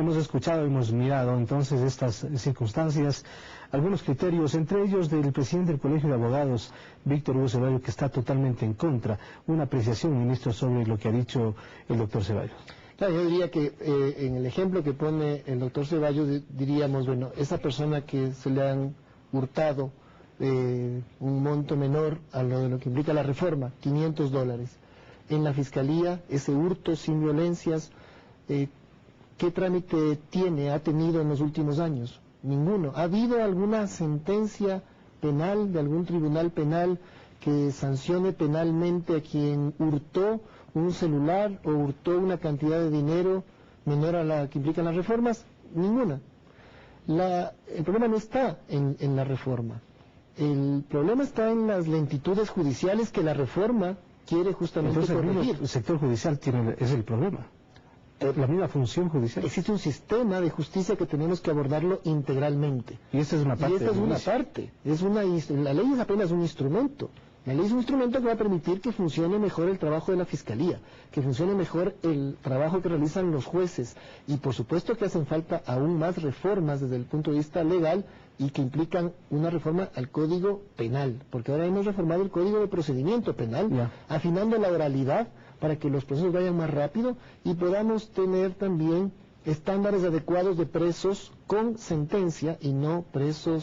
Hemos escuchado, hemos mirado entonces estas circunstancias, algunos criterios, entre ellos del presidente del Colegio de Abogados, Víctor Hugo Ceballos, que está totalmente en contra. Una apreciación, ministro, sobre lo que ha dicho el doctor Ceballos. Claro, yo diría que en el ejemplo que pone el doctor Ceballos, diríamos, bueno, esa persona que se le han hurtado un monto menor a lo de lo que implica la reforma, $500. En la Fiscalía, ese hurto sin violencias, ¿qué trámite ha tenido en los últimos años? Ninguno. ¿Ha habido alguna sentencia penal de algún tribunal penal que sancione penalmente a quien hurtó un celular o hurtó una cantidad de dinero menor a la que implican las reformas? Ninguna. El problema no está en la reforma. El problema está en las lentitudes judiciales que la reforma quiere justamente corregir. El sector judicial es el problema. La misma función judicial. Existe un sistema de justicia que tenemos que abordarlo integralmente. Y esta es una parte. La ley es apenas un instrumento. La ley es un instrumento que va a permitir que funcione mejor el trabajo de la Fiscalía, que funcione mejor el trabajo que realizan los jueces. Y por supuesto que hacen falta aún más reformas desde el punto de vista legal y que implican una reforma al Código Penal, porque ahora hemos reformado el Código de Procedimiento Penal, afinando la oralidad para que los procesos vayan más rápido y podamos tener también estándares adecuados de presos con sentencia y no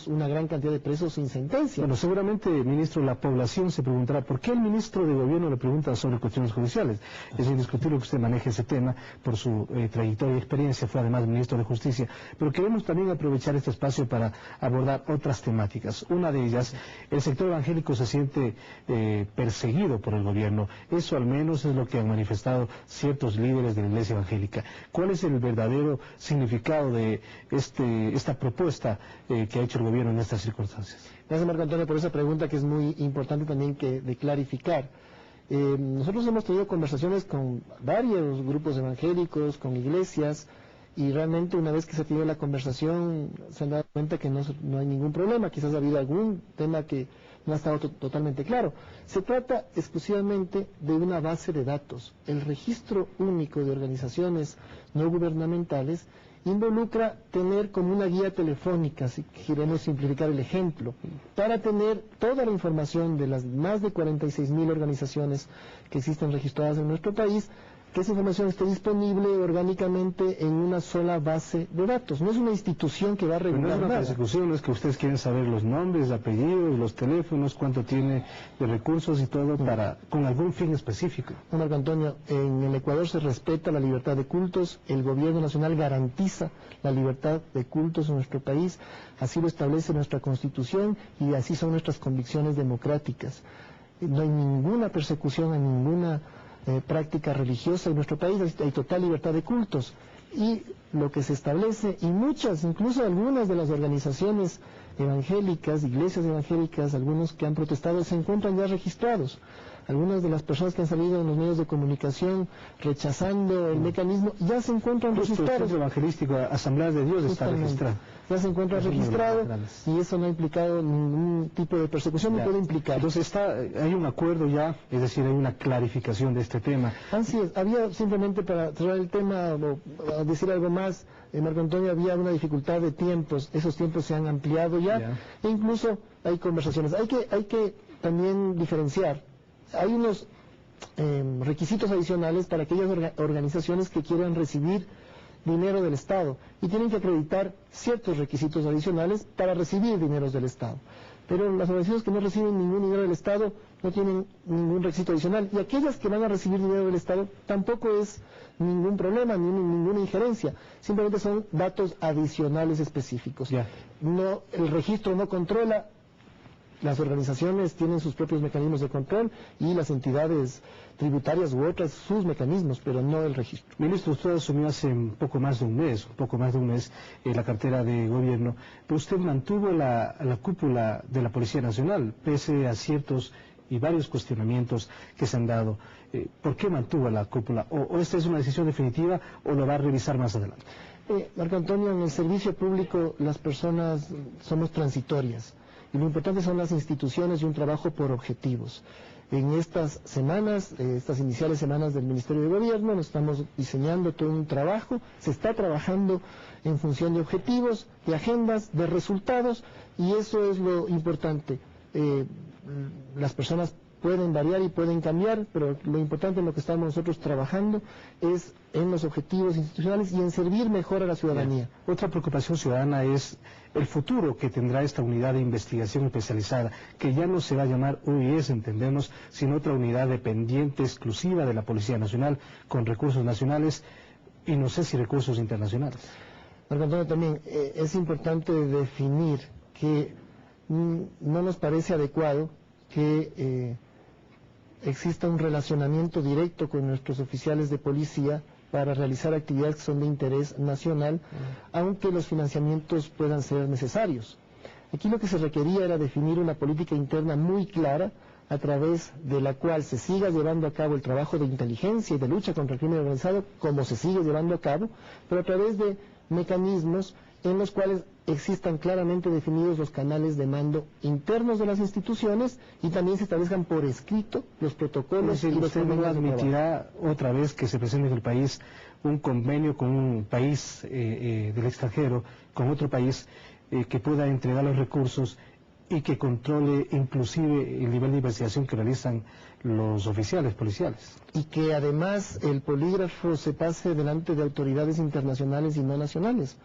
una gran cantidad de presos sin sentencia. Bueno, seguramente, ministro, la población se preguntará ¿por qué el ministro de Gobierno le pregunta sobre cuestiones judiciales? Es indiscutible que usted maneje ese tema por su trayectoria y experiencia, fue además ministro de Justicia, pero queremos también aprovechar este espacio para abordar otras temáticas. Una de ellas, el sector evangélico se siente perseguido por el gobierno. Eso al menos es lo que han manifestado ciertos líderes de la Iglesia evangélica. ¿Cuál es el verdadero significado de esta propuesta que ha hecho el gobierno en estas circunstancias? Gracias, Marco Antonio, por esa pregunta que es muy importante también de clarificar. Nosotros hemos tenido conversaciones con varios grupos evangélicos, con iglesias, y realmente una vez que se ha tenido la conversación se han dado cuenta que no hay ningún problema. Quizás ha habido algún tema que no ha estado totalmente claro. Se trata exclusivamente de una base de datos. El registro único de organizaciones no gubernamentales involucra tener como una guía telefónica, si queremos simplificar el ejemplo, para tener toda la información de las más de 46.000 organizaciones que existen registradas en nuestro país, que esa información esté disponible orgánicamente en una sola base de datos. No es una institución que va a regular nada. No es una persecución, no es que ustedes quieren saber los nombres, apellidos, los teléfonos, cuánto tiene de recursos y todo con algún fin específico. No, Marco Antonio, en el Ecuador se respeta la libertad de cultos, el gobierno nacional garantiza la libertad de cultos en nuestro país, así lo establece nuestra Constitución y así son nuestras convicciones democráticas. No hay ninguna persecución a ninguna práctica religiosa en nuestro país, hay total libertad de cultos, y lo que se establece, y incluso algunas de las organizaciones evangélicas, iglesias evangélicas, algunos que han protestado, se encuentran ya registrados. Algunas de las personas que han salido en los medios de comunicación rechazando el mecanismo ya se encuentran registrados. El Centro Evangelístico Asambleas de Dios está registrado. Ya se encuentra registrado y eso no ha implicado ningún tipo de persecución, ni puede implicar. Entonces hay un acuerdo ya, es decir, hay una clarificación de este tema. Así es, había simplemente para cerrar el tema o decir algo más, Marco Antonio, había una dificultad de tiempos, esos tiempos se han ampliado ya. E incluso hay conversaciones. Hay que también diferenciar. Hay unos requisitos adicionales para aquellas organizaciones que quieran recibir dinero del Estado y tienen que acreditar ciertos requisitos adicionales para recibir dineros del Estado. Pero las organizaciones que no reciben ningún dinero del Estado no tienen ningún requisito adicional, y aquellas que van a recibir dinero del Estado tampoco es ningún problema, ninguna injerencia, simplemente son datos adicionales específicos. El registro no controla. Las organizaciones tienen sus propios mecanismos de control y las entidades tributarias u otras sus mecanismos, pero no el registro. Ministro, usted asumió hace un poco más de un mes la cartera de gobierno, pero usted mantuvo la cúpula de la Policía Nacional, pese a ciertos y varios cuestionamientos que se han dado. ¿Por qué mantuvo la cúpula? ¿O esta es una decisión definitiva o lo va a revisar más adelante? Marco Antonio, en el servicio público las personas somos transitorias. Y lo importante son las instituciones y un trabajo por objetivos. En estas semanas, estas iniciales semanas del Ministerio de Gobierno, nos estamos diseñando todo un trabajo, se está trabajando en función de objetivos, de agendas, de resultados, y eso es lo importante. Las personas pueden variar y pueden cambiar, pero lo importante en lo que estamos nosotros trabajando es en los objetivos institucionales y en servir mejor a la ciudadanía. Otra preocupación ciudadana es el futuro que tendrá esta unidad de investigación especializada, que ya no se va a llamar UIS, entendemos, sino otra unidad dependiente exclusiva de la Policía Nacional, con recursos nacionales y no sé si recursos internacionales. Marco Antonio, también es importante definir que no nos parece adecuado que exista un relacionamiento directo con nuestros oficiales de policía para realizar actividades que son de interés nacional, aunque los financiamientos puedan ser necesarios. Aquí lo que se requería era definir una política interna muy clara, a través de la cual se siga llevando a cabo el trabajo de inteligencia y de lucha contra el crimen organizado, como se sigue llevando a cabo, pero a través de mecanismos en los cuales existan claramente definidos los canales de mando internos de las instituciones y también se establezcan por escrito los protocolos y los ¿Usted no admitirá otra vez que se presente en el país un convenio con un país del extranjero, con otro país que pueda entregar los recursos y que controle inclusive el nivel de investigación que realizan los oficiales policiales? Y que además el polígrafo se pase delante de autoridades internacionales y no nacionales.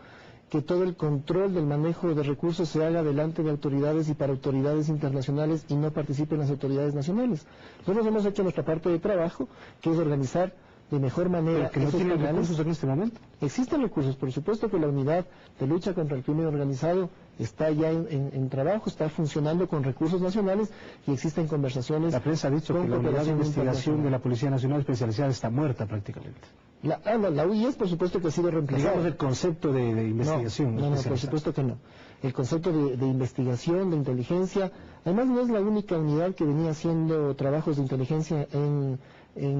Que todo el control del manejo de recursos se haga delante de autoridades y para autoridades internacionales y no participen las autoridades nacionales. Nosotros hemos hecho nuestra parte de trabajo, que es organizar de mejor manera. ¿Pero que no tienen recursos en este momento? Existen recursos, por supuesto que la unidad de lucha contra el crimen organizado está ya en trabajo, está funcionando con recursos nacionales y existen conversaciones. La prensa ha dicho que la unidad de investigación de la Policía Nacional Especializada está muerta prácticamente. La UIS por supuesto que ha sido reemplazada. Digamos el concepto de investigación. No, por supuesto que no. El concepto de investigación, de inteligencia, además no es la única unidad que venía haciendo trabajos de inteligencia en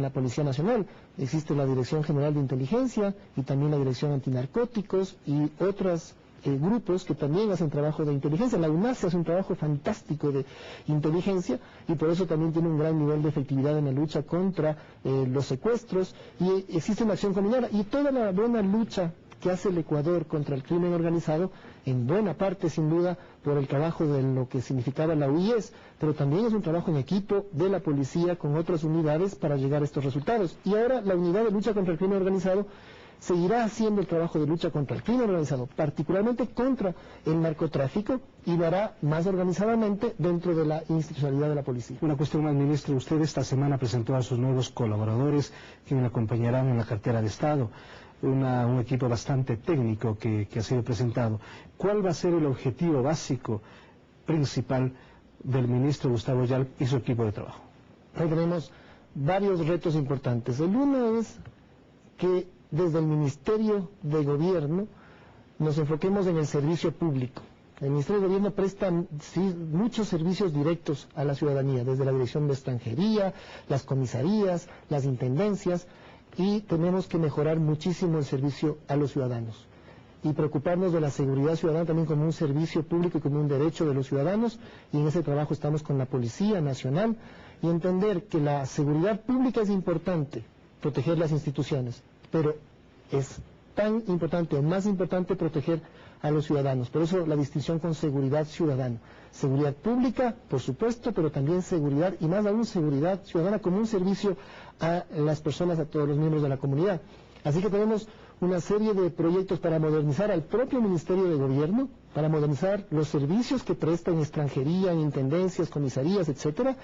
la Policía Nacional. Existe la Dirección General de Inteligencia y también la Dirección Antinarcóticos y otros grupos que también hacen trabajo de inteligencia. La UNASE hace un trabajo fantástico de inteligencia y por eso también tiene un gran nivel de efectividad en la lucha contra los secuestros y existe una acción combinada y toda la buena lucha que hace el Ecuador contra el crimen organizado, en buena parte sin duda por el trabajo de lo que significaba la UIS, pero también es un trabajo en equipo de la policía con otras unidades para llegar a estos resultados. Y ahora la unidad de lucha contra el crimen organizado seguirá haciendo el trabajo de lucha contra el crimen organizado, particularmente contra el narcotráfico, y lo hará más organizadamente dentro de la institucionalidad de la policía. Una cuestión más, ministro. Usted esta semana presentó a sus nuevos colaboradores que le acompañarán en la cartera de Estado. Un equipo bastante técnico que ha sido presentado. ¿Cuál va a ser el objetivo básico, principal, del ministro Gustavo Yalp y su equipo de trabajo? Hoy tenemos varios retos importantes. El uno es que desde el Ministerio de Gobierno nos enfoquemos en el servicio público. El Ministerio de Gobierno presta muchos servicios directos a la ciudadanía, desde la Dirección de Extranjería, las comisarías, las intendencias, y tenemos que mejorar muchísimo el servicio a los ciudadanos y preocuparnos de la seguridad ciudadana también como un servicio público y como un derecho de los ciudadanos, y en ese trabajo estamos con la Policía Nacional, y entender que la seguridad pública es importante, proteger las instituciones, pero es tan importante o más importante proteger a los ciudadanos. Por eso la distinción con seguridad ciudadana. Seguridad pública, por supuesto, pero también seguridad, y más aún seguridad ciudadana como un servicio a las personas, a todos los miembros de la comunidad. Así que tenemos una serie de proyectos para modernizar al propio Ministerio de Gobierno, para modernizar los servicios que presta en extranjería, en intendencias, comisarías, etcétera,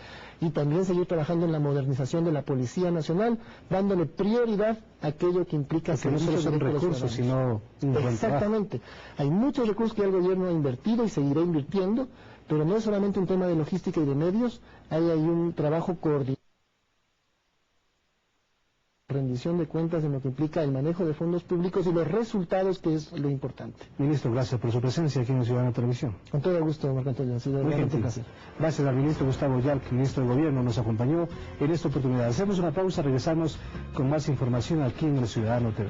y también seguir trabajando en la modernización de la Policía Nacional, dándole prioridad a aquello que implica que no solo son recursos, sino un buen exactamente. Hay muchos recursos que el gobierno ha invertido y seguirá invirtiendo, pero no es solamente un tema de logística y de medios, hay un trabajo coordinado, rendición de cuentas en lo que implica el manejo de fondos públicos y los resultados, que es lo importante. Ministro, gracias por su presencia aquí en Ciudadano Televisión. Con todo gusto, Marco Antonio. Ha sido realmente un placer. Gracias al ministro Gustavo Yalp, ministro de Gobierno, nos acompañó en esta oportunidad. Hacemos una pausa, regresamos con más información aquí en el Ciudadano TV.